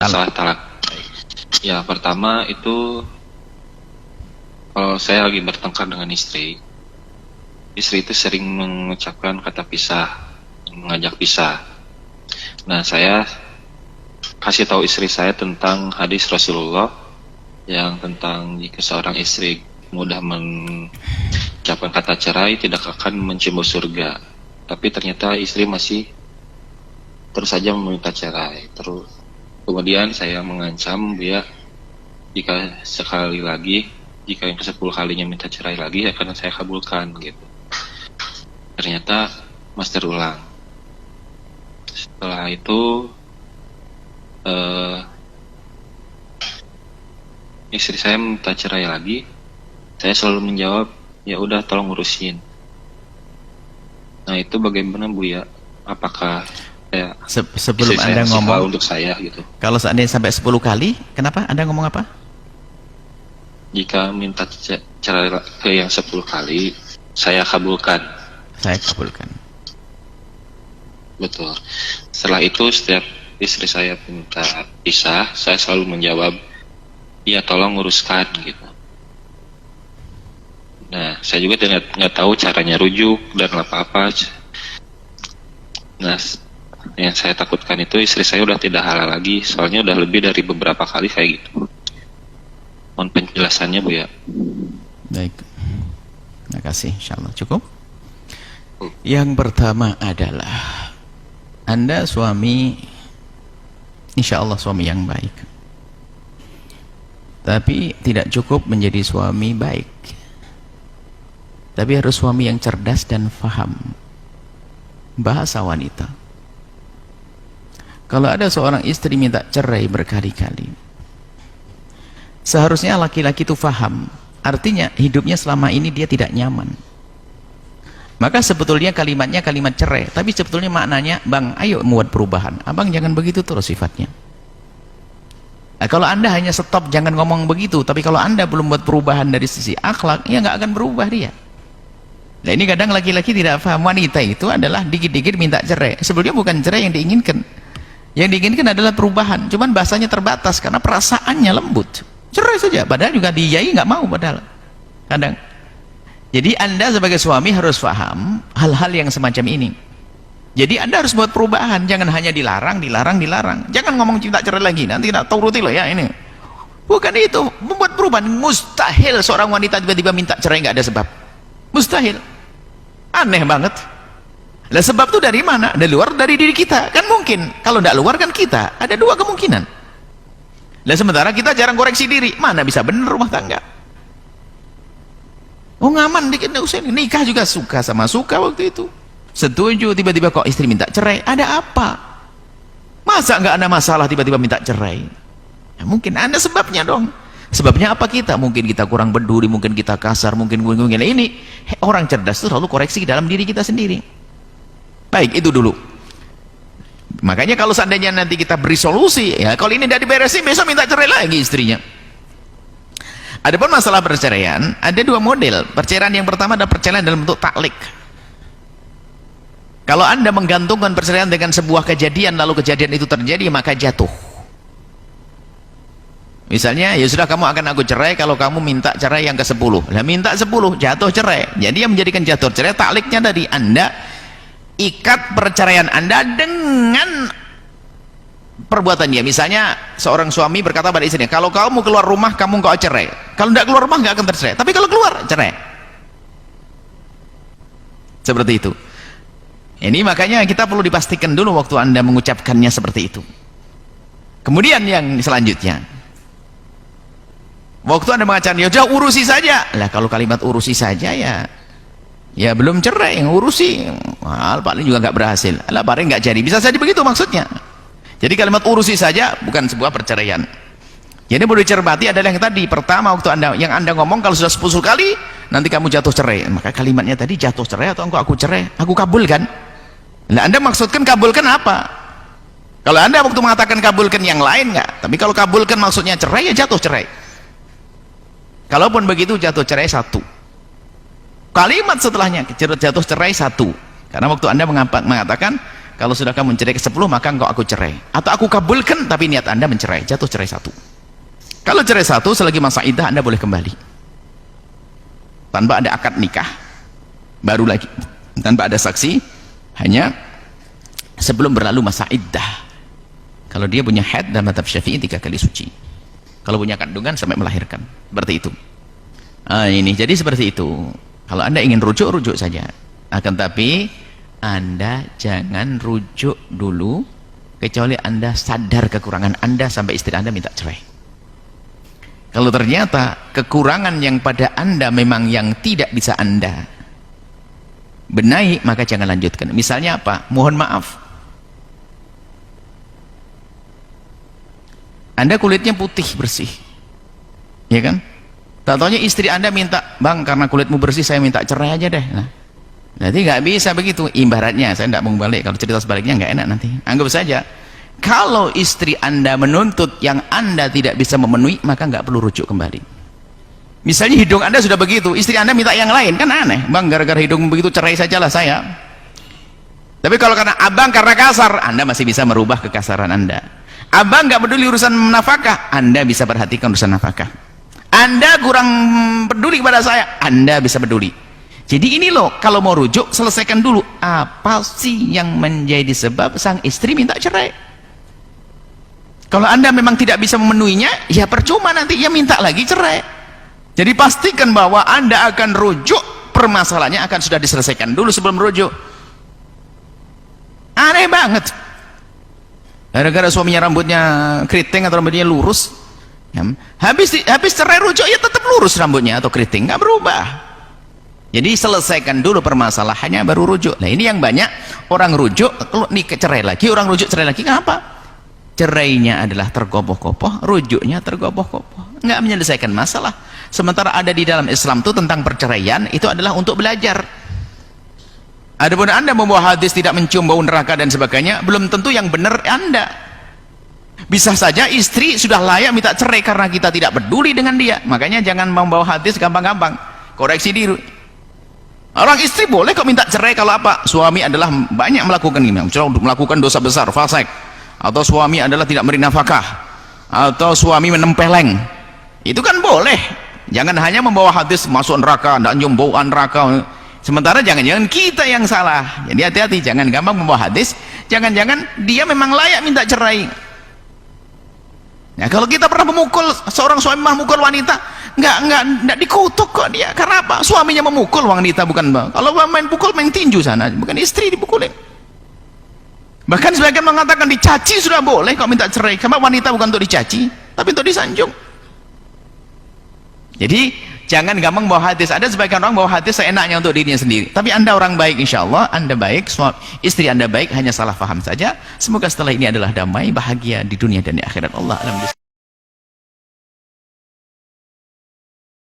masalah talak. Ya, pertama itu kalau saya lagi bertengkar dengan istri itu sering mengucapkan kata pisah, mengajak pisah. Nah, saya kasih tahu istri saya tentang hadis Rasulullah yang tentang jika seorang istri mudah mengucapkan kata cerai tidak akan mencium surga. Tapi ternyata istri masih terus saja meminta cerai. Terus kemudian saya mengancam dia jika sekali lagi, jika yang ke-10 kalinya minta cerai lagi akan saya kabulkan gitu. Ternyata master ulang. Setelah itu istri saya minta cerai lagi, saya selalu menjawab, ya udah tolong urusin. Nah, itu bagaimana Bu ya? Apakah saya sebelum Anda ngomong untuk saya gitu? Kalau seandainya sampai 10 kali, kenapa Anda ngomong apa? Jika minta cerai ke yang 10 kali, saya kabulkan. Saya kabulkan. Betul. Setelah itu setiap istri saya minta pisah, saya selalu menjawab, ya tolong uruskan gitu. Nah, saya juga nggak tahu caranya rujuk dan apa-apa. Nah, yang saya takutkan itu istri saya udah tidak halal lagi, soalnya udah lebih dari beberapa kali kayak gitu. Mohon penjelasannya Bu ya. Baik, terima kasih. Insyaallah cukup. Yang pertama adalah Anda suami, insyaallah suami yang baik, tapi tidak cukup menjadi suami baik, tapi harus suami yang cerdas dan faham bahasa wanita. Kalau ada seorang istri minta cerai berkali-kali, seharusnya laki-laki itu faham, artinya hidupnya selama ini dia tidak nyaman. Maka sebetulnya kalimatnya kalimat cerai, tapi sebetulnya maknanya, bang ayo membuat perubahan, abang jangan begitu terus sifatnya. Nah, kalau Anda hanya stop jangan ngomong begitu, tapi kalau Anda belum buat perubahan dari sisi akhlak, ya nggak akan berubah dia. Nah, ini kadang laki-laki tidak paham, wanita itu adalah dikit-dikit minta cerai, sebetulnya bukan cerai yang diinginkan. Yang diinginkan adalah perubahan, cuman bahasanya terbatas karena perasaannya lembut. Cerai saja, padahal juga diyai nggak mau padahal. Kadang. Jadi Anda sebagai suami harus paham hal-hal yang semacam ini. Jadi Anda harus buat perubahan, jangan hanya dilarang. Jangan ngomong cinta cerai lagi, nanti tak turuti loh ya ini. Bukan itu, membuat perubahan. Mustahil seorang wanita tiba-tiba minta cerai nggak ada sebab. Mustahil. Aneh banget. Lah sebab itu dari mana? Dari luar, dari diri kita. Kan mungkin. Kalau tidak luar kan kita. Ada dua kemungkinan. Lah sementara kita jarang koreksi diri. Mana bisa benar rumah tangga? Oh ngaman dikit nggak usah. Nikah juga suka sama suka waktu itu. Setuju, tiba-tiba kok istri minta cerai. Ada apa? Masa nggak ada masalah tiba-tiba minta cerai? Ya, mungkin ada sebabnya dong. Sebabnya apa kita? Mungkin kita kurang peduli, mungkin kita kasar, mungkin ini. Orang cerdas itu selalu koreksi dalam diri kita sendiri. Baik, itu dulu. Makanya kalau seandainya nanti kita beri solusi, ya kalau ini tidak diberesin, besok minta cerai lagi istrinya. Adapun masalah perceraian, ada dua model. Perceraian yang pertama adalah perceraian dalam bentuk taklik. Kalau Anda menggantungkan perceraian dengan sebuah kejadian, lalu kejadian itu terjadi, maka jatuh. Misalnya, ya sudah kamu akan aku cerai kalau kamu minta cerai yang ke-10. Lah minta 10, jatuh cerai. Jadi yang menjadikan jatuh cerai, takliknya tadi Anda ikat perceraian Anda dengan perbuatan dia. Misalnya seorang suami berkata pada istrinya, kalau kamu keluar rumah kamu nggak cerai, kalau tidak keluar rumah nggak akan tercerai, tapi kalau keluar cerai. Seperti itu. Ini makanya kita perlu dipastikan dulu waktu Anda mengucapkannya seperti itu. Kemudian yang selanjutnya, waktu Anda mengatakan ya sudah urusi saja, lah kalau kalimat urusi saja ya belum cerai, yang urusi paling juga nggak berhasil, lah paling nggak jadi, bisa saja begitu maksudnya. Jadi kalimat urusi saja bukan sebuah perceraian. Jadi perlu dicermati adalah yang tadi pertama, waktu Anda ngomong kalau sudah 10 kali nanti kamu jatuh cerai, maka kalimatnya tadi jatuh cerai atau engkau aku cerai, aku kabulkan. Nah Anda maksudkan kabulkan apa? Kalau Anda waktu mengatakan kabulkan yang lain nggak, tapi kalau kabulkan maksudnya cerai, ya jatuh cerai. Kalaupun begitu jatuh cerai 1. Kalimat setelahnya jatuh cerai 1, karena waktu Anda mengatakan kalau sudah kamu mencerai ke-10 maka engkau aku cerai, atau aku kabulkan tapi niat anda mencerai, jatuh cerai 1. Kalau cerai 1 selagi masa iddah anda boleh kembali tanpa ada akad nikah baru lagi, tanpa ada saksi, hanya sebelum berlalu masa iddah. Kalau dia punya haid dalam mazhab Syafi'i 3 kali suci, kalau punya kandungan sampai melahirkan, seperti itu. Ini jadi seperti itu. Kalau anda ingin rujuk, rujuk saja, akan tapi anda jangan rujuk dulu kecuali anda sadar kekurangan anda sampai istri anda minta cerai. Kalau ternyata kekurangan yang pada anda memang yang tidak bisa anda benahi, maka jangan lanjutkan. Misalnya apa? Mohon maaf, anda kulitnya putih bersih, ya kan? Tak taunya istri anda minta, bang karena kulitmu bersih saya minta cerai aja deh. Nah, jadi nggak bisa begitu. Ibaratnya, saya tidak mau balik, kalau cerita sebaliknya nggak enak nanti. Anggap saja, kalau istri anda menuntut yang anda tidak bisa memenuhi, maka nggak perlu rujuk kembali. Misalnya hidung anda sudah begitu, istri anda minta yang lain, kan aneh. Bang gara-gara hidung begitu cerai sajalah saya. Tapi kalau karena abang karena kasar, anda masih bisa merubah kekasaran anda. Abang nggak peduli urusan nafkah, anda bisa perhatikan urusan nafkah. Anda kurang peduli kepada saya, anda bisa peduli. Jadi ini loh, kalau mau rujuk selesaikan dulu apa sih yang menjadi sebab sang istri minta cerai. Kalau anda memang tidak bisa memenuhinya, ya percuma nanti ia minta lagi cerai. Jadi pastikan bahwa anda akan rujuk, permasalahannya akan sudah diselesaikan dulu sebelum rujuk. Aneh banget, gara-gara suaminya rambutnya keriting atau rambutnya lurus, ya, habis cerai rujuk ya tetap lurus rambutnya atau keriting, nggak berubah. Jadi selesaikan dulu permasalahannya baru rujuk. Nah ini yang banyak orang rujuk, kalau nikah cerai lagi, orang rujuk cerai lagi, kenapa? Cerainya adalah tergopoh-gopoh, rujuknya tergopoh-gopoh, nggak menyelesaikan masalah. Sementara ada di dalam Islam itu tentang perceraian, itu adalah untuk belajar. Adapun anda membawa hadis tidak mencium bau neraka dan sebagainya, belum tentu yang benar anda. Bisa saja istri sudah layak minta cerai karena kita tidak peduli dengan dia. Makanya jangan membawa hadis gampang-gampang, koreksi diri. Orang istri boleh kok minta cerai kalau apa? Suami adalah banyak melakukan ini, melakukan dosa besar, fasik, atau suami adalah tidak beri nafkah, atau suami menempeleng. Itu kan boleh. Jangan hanya membawa hadis masuk neraka dan nyium bau neraka. Sementara jangan-jangan kita yang salah. Jadi hati-hati, jangan gampang membawa hadis. Jangan-jangan dia memang layak minta cerai. Nah, kalau kita pernah memukul, seorang suami memukul wanita, nggak dikutuk kok dia. Karena apa? Suaminya memukul wanita, bukan bang. Kalau main pukul, main tinju sana, bukan istri dipukulin. Bahkan sebagian mengatakan dicaci sudah boleh kok minta cerai. Karena wanita bukan untuk dicaci, tapi untuk disanjung. Jadi jangan gampang bawa hadis. Ada sebagian orang bawa hadis seenaknya untuk dirinya sendiri. Tapi anda orang baik, insya Allah anda baik, istri anda baik, hanya salah paham saja. Semoga setelah ini adalah damai, bahagia di dunia dan di akhirat. Allah alhamdulillah.